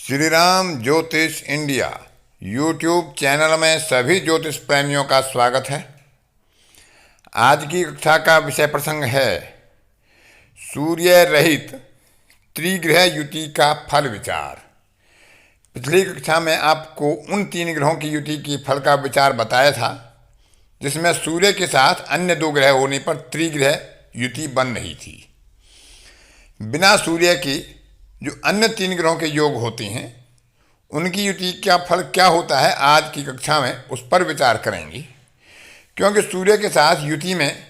श्री राम ज्योतिष India YouTube channel में सभी ज्योतिष प्रेमियों का स्वागत है। आज की कक्षा का विषय प्रसंग है सूर्य रहित त्रिग्रह युति का फल विचार। पिछली कक्षा में आपको उन 3 ग्रहों की युति की फल का विचार बताया था जिसमें सूर्य के साथ अन्य 2 ग्रह होने पर त्रिग्रह युति बन रही थी। बिना सूर्य के जो अन्य 3 ग्रहों के योग होते हैं उनकी युति का फल क्या होता है, आज की कक्षा में उस पर विचार करेंगे। क्योंकि सूर्य के साथ युति में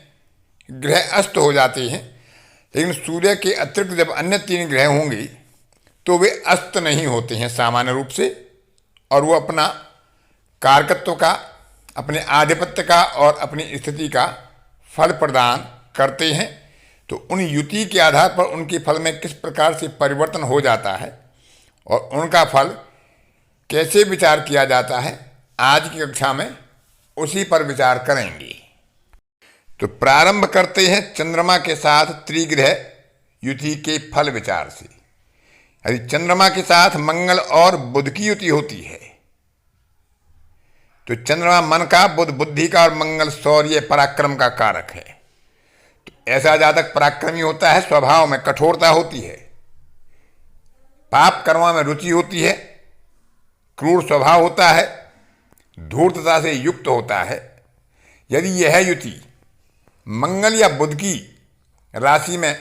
ग्रह अस्त हो जाते हैं, लेकिन सूर्य के अतिरिक्त जब अन्य 3 ग्रह होंगे तो वे अस्त नहीं होते हैं सामान्य रूप से, और वो अपना कारकत्व का, अपने आधिपत्य का और अपनी स्थिति का फल प्रदान करते हैं। तो उन युति के आधार पर उनके फल में किस प्रकार से परिवर्तन हो जाता है और उनका फल कैसे विचार किया जाता है, आज की कक्षा में उसी पर विचार करेंगे। तो प्रारंभ करते हैं चंद्रमा के साथ त्रिग्रह युति के फल विचार से। यदि चंद्रमा के साथ मंगल और बुध की युति होती है तो चंद्रमा मन का, बुध बुद्धि का और मंगल शौर्य पराक्रम का कारक है। ऐसा जातक पराक्रमी होता है, स्वभाव में कठोरता होती है, पाप कर्मों में रुचि होती है, क्रूर स्वभाव होता है, धूर्तता से युक्त होता है। यदि यह युति मंगल या बुध की राशि में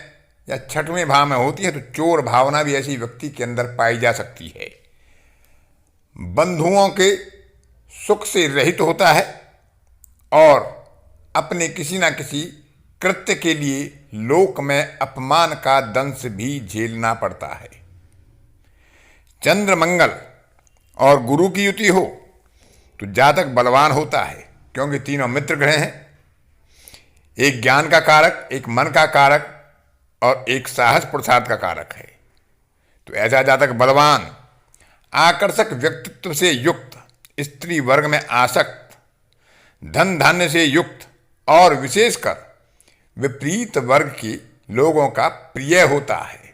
या 6वें भाव में होती है तो चोर भावना भी ऐसी व्यक्ति के अंदर पाई जा सकती है। बंधुओं के सुख से रहित होता है और अपने किसी न किसी कृत्य के लिए लोक में अपमान का दंश भी झेलना पड़ता है। चंद्र मंगल और गुरु की युति हो तो जातक बलवान होता है, क्योंकि तीनों मित्र ग्रह हैं। एक ज्ञान का कारक, एक मन का कारक और एक साहस पुरुषार्थ का कारक है। तो ऐसा जातक बलवान, आकर्षक व्यक्तित्व से युक्त, स्त्री वर्ग में आसक्त, धन धान्य से युक्त और विशेषकर विपरीत वर्ग के लोगों का प्रिय होता है।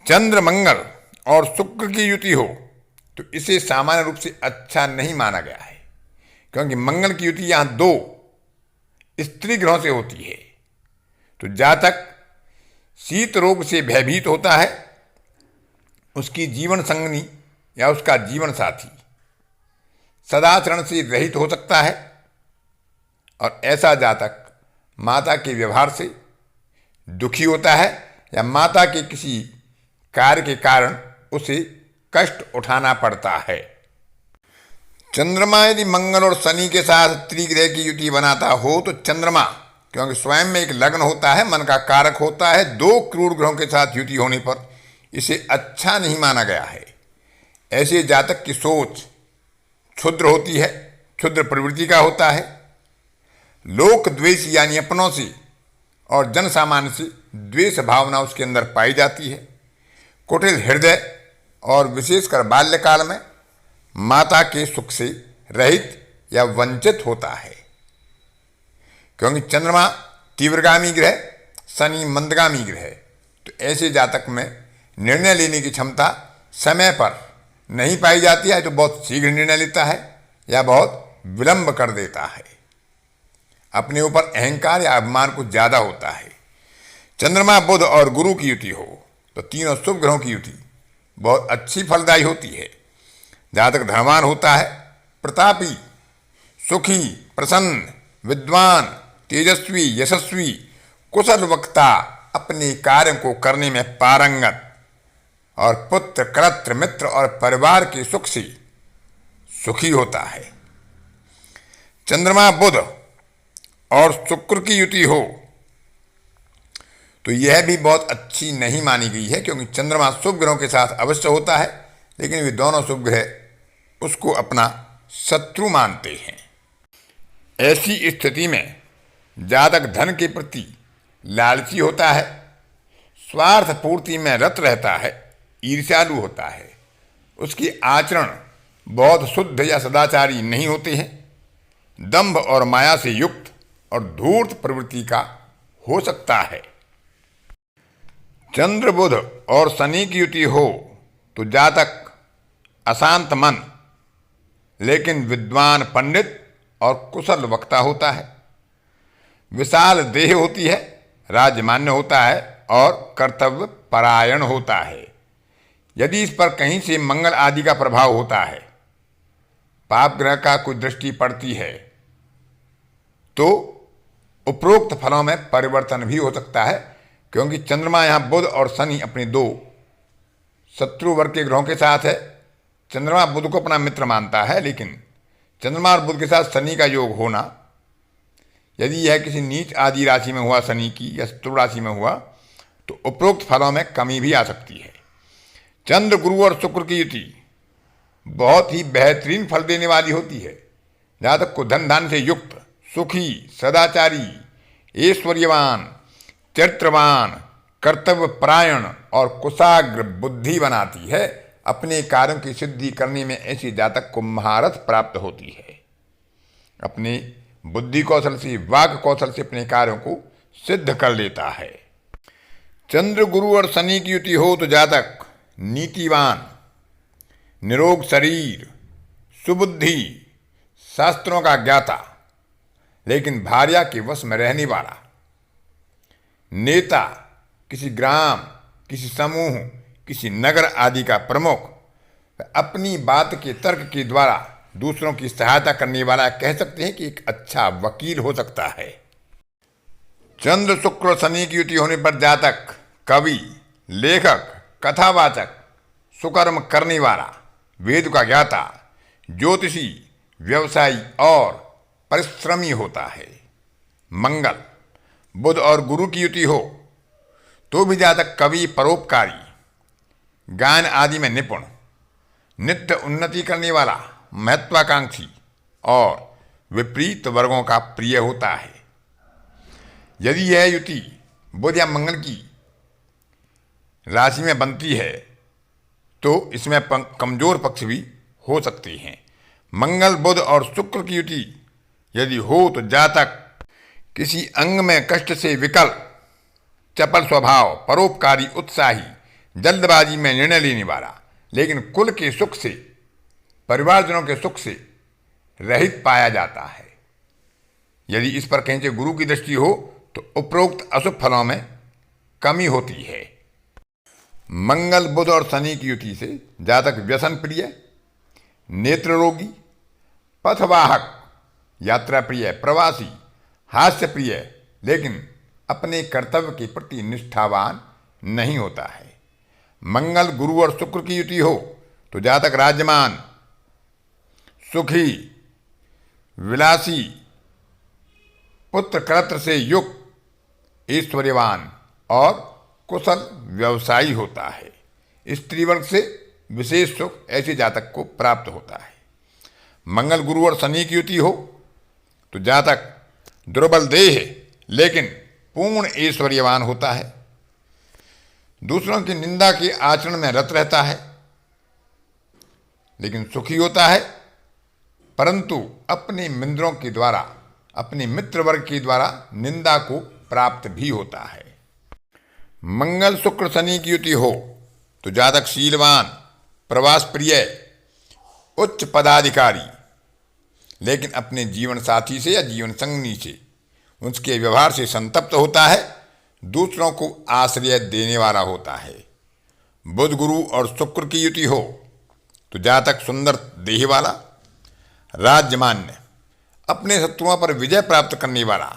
चंद्र मंगल और शुक्र की युति हो तो इसे सामान्य रूप से अच्छा नहीं माना गया है, क्योंकि मंगल की युति यहां 2 स्त्री ग्रहों से होती है। तो जातक शीत रोग से भयभीत होता है, उसकी जीवन संगनी या उसका जीवन साथी सदाचरण से रहित हो सकता है, और ऐसा जातक माता के व्यवहार से दुखी होता है या माता के किसी कार्य के कारण उसे कष्ट उठाना पड़ता है। चंद्रमा यदि मंगल और शनि के साथ त्रिग्रह की युति बनाता हो तो चंद्रमा, क्योंकि स्वयं में एक लग्न होता है, मन का कारक होता है, 2 क्रूर ग्रहों के साथ युति होने पर इसे अच्छा नहीं माना गया है। ऐसे जातक की सोच क्षुद्र होती है, क्षुद्र प्रवृत्ति का होता है। लोक द्वेष यानी अपनों से और जन सामान्य से द्वेष भावना उसके अंदर पाई जाती है। कुटिल हृदय और विशेषकर बाल्यकाल में माता के सुख से रहित या वंचित होता है, क्योंकि चंद्रमा तीव्रगामी ग्रह, शनि मंदगामी ग्रह। तो ऐसे जातक में निर्णय लेने की क्षमता समय पर नहीं पाई जाती है, तो बहुत शीघ्र निर्णय लेता है या बहुत विलंब कर देता है। अपने ऊपर अहंकार या अभिमान कुछ ज्यादा होता है। चंद्रमा बुध और गुरु की युति हो तो तीनों शुभ ग्रहों की युति बहुत अच्छी फलदायी होती है। जातक धनवान होता है, प्रतापी, सुखी, प्रसन्न, विद्वान, तेजस्वी, यशस्वी, कुशल वक्ता, अपने कार्य को करने में पारंगत और पुत्र, कलत्र, मित्र और परिवार के सुख से सुखी होता है। चंद्रमा बुध और शुक्र की युति हो तो यह भी बहुत अच्छी नहीं मानी गई है, क्योंकि चंद्रमा शुभ ग्रहों के साथ अवश्य होता है, लेकिन वे दोनों शुभ ग्रह उसको अपना शत्रु मानते हैं। ऐसी स्थिति में जातक धन के प्रति लालची होता है, स्वार्थ पूर्ति में रत रहता है, ईर्ष्यालु होता है, उसकी आचरण बहुत शुद्ध या सदाचारी नहीं होते हैं, दंभ और माया से युक्त और धूर्त प्रवृत्ति का हो सकता है। चंद्र बुध और शनि की युति हो तो जातक अशांत मन लेकिन विद्वान पंडित और कुशल वक्ता होता है। विशाल देह होती है, राजमान्य होता है और कर्तव्य परायण होता है। यदि इस पर कहीं से मंगल आदि का प्रभाव होता है, पाप ग्रह का कोई दृष्टि पड़ती है, तो उपरोक्त फलों में परिवर्तन भी हो सकता है, क्योंकि चंद्रमा यहाँ बुध और शनि अपने दो शत्रु वर्ग के ग्रहों के साथ है। चंद्रमा बुध को अपना मित्र मानता है, लेकिन चंद्रमा और बुध के साथ शनि का योग होना, यदि यह किसी नीच आदि राशि में हुआ शनि की या शत्रु राशि में हुआ, तो उपरोक्त फलों में कमी भी आ सकती है। चंद्र, गुरु और शुक्र की युति बहुत ही बेहतरीन फल देने वाली होती है। जातक को धन धान्य से युक्त, सुखी, सदाचारी, ऐश्वर्यवान, चरित्रवान, कर्तव्य परायण और कुशाग्र बुद्धि बनाती है। अपने कार्यों की सिद्धि करने में ऐसे जातक को महारत प्राप्त होती है। अपने बुद्धि कौशल से, वाक कौशल से अपने कार्यों को सिद्ध कर लेता है। चंद्र, गुरु और शनि की युति हो तो जातक नीतिवान, निरोग शरीर, सुबुद्धि, शास्त्रों का ज्ञाता लेकिन भार्या के वश में रहने वाला, नेता, किसी ग्राम, किसी समूह, किसी नगर आदि का प्रमुख, अपनी बात के तर्क के द्वारा दूसरों की सहायता करने वाला, कह सकते हैं कि एक अच्छा वकील हो सकता है। चंद्र, शुक्र और शनि की युति होने पर जातक कवि, लेखक, कथावाचक, सुकर्म करने वाला, वेद का ज्ञाता, ज्योतिषी, व्यवसायी और परिश्रमी होता है। मंगल, बुध और गुरु की युति हो तो भी जातक कवि, परोपकारी, गायन आदि में निपुण, नित्य उन्नति करने वाला, महत्वाकांक्षी और विपरीत वर्गों का प्रिय होता है। यदि यह युति बुध या मंगल की राशि में बनती है तो इसमें कमजोर पक्ष भी हो सकते हैं। मंगल, बुध और शुक्र की युति यदि हो तो जातक किसी अंग में कष्ट से विकल, चपल स्वभाव, परोपकारी, उत्साही, जल्दबाजी में निर्णय लेने वाला, लेकिन कुल के सुख से, परिवारजनों के सुख से रहित पाया जाता है। यदि इस पर कहीं से गुरु की दृष्टि हो तो उपरोक्त अशुभ फलों में कमी होती है। मंगल, बुध और शनि की युति से जातक व्यसन प्रिय, नेत्र रोगी, पथवाहक, यात्रा प्रिय, प्रवासी, हास्य प्रिय, लेकिन अपने कर्तव्य के प्रति निष्ठावान नहीं होता है। मंगल, गुरु और शुक्र की युति हो तो जातक राज्यमान, सुखी, विलासी, पुत्र कलत्र से युक्त, ऐश्वर्यवान और कुशल व्यवसायी होता है। स्त्री वर्ग से विशेष सुख ऐसे जातक को प्राप्त होता है। मंगल, गुरु और शनि की युति हो तो जातक दुर्बल देह लेकिन पूर्ण ऐश्वर्यवान होता है। दूसरों की निंदा के आचरण में रत रहता है, लेकिन सुखी होता है, परंतु अपने मित्रों के द्वारा, अपने मित्र वर्ग के द्वारा निंदा को प्राप्त भी होता है। मंगल, शुक्र, शनि की युति हो तो जातक शीलवान, प्रवास प्रिय, उच्च पदाधिकारी, लेकिन अपने जीवन साथी से या जीवन संगनी से, उसके व्यवहार से संतप्त होता है, दूसरों को आश्रय देने वाला होता है। बुध, गुरु और शुक्र की युति हो तो जातक सुंदर देह वाला, राज्यमान्य, अपने शत्रुओं पर विजय प्राप्त करने वाला,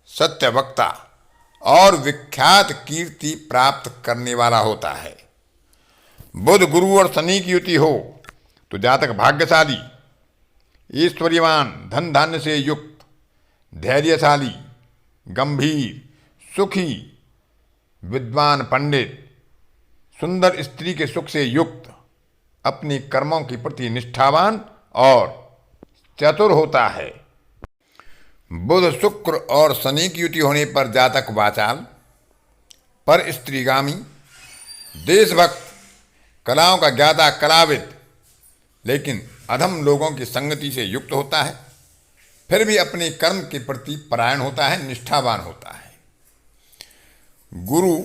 सत्य वक्ता और विख्यात कीर्ति प्राप्त करने वाला होता है। बुध, गुरु और शनि की युति हो तो जातक भाग्यशाली, ऐश्वर्यवान, धन धान्य से युक्त, धैर्यशाली, गंभीर, सुखी, विद्वान पंडित, सुंदर स्त्री के सुख से युक्त, अपने कर्मों के प्रति निष्ठावान और चतुर होता है। बुध, शुक्र और शनि की युति होने पर जातक वाचाल, पर स्त्रीगामी, देशभक्त, कलाओं का ज्ञाता, कलाविद, लेकिन अधम लोगों की संगति से युक्त होता है, फिर भी अपने कर्म के प्रति परायण होता है, निष्ठावान होता है। गुरु,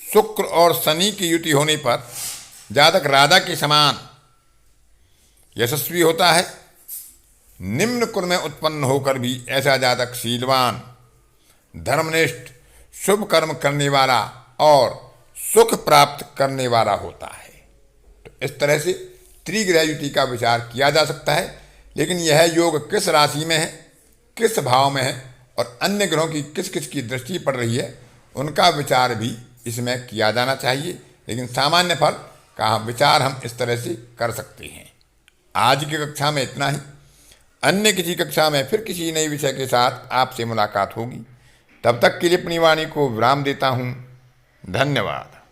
शुक्र और शनि की युति होने पर जातक राजा के समान यशस्वी होता है। निम्न कुल में उत्पन्न होकर भी ऐसा जातक शीलवान, धर्मनिष्ठ, शुभ कर्म करने वाला और सुख प्राप्त करने वाला होता है। तो इस तरह से त्रिग्रह युति का विचार किया जा सकता है, लेकिन यह योग किस राशि में है, किस भाव में है और अन्य ग्रहों की किस किस की दृष्टि पड़ रही है, उनका विचार भी इसमें किया जाना चाहिए। लेकिन सामान्य फल का विचार हम इस तरह से कर सकते हैं। आज की कक्षा में इतना ही। अन्य किसी कक्षा में फिर किसी नए विषय के साथ आपसे मुलाकात होगी। तब तक के लिए अपनी वाणी को विराम देता हूँ। धन्यवाद।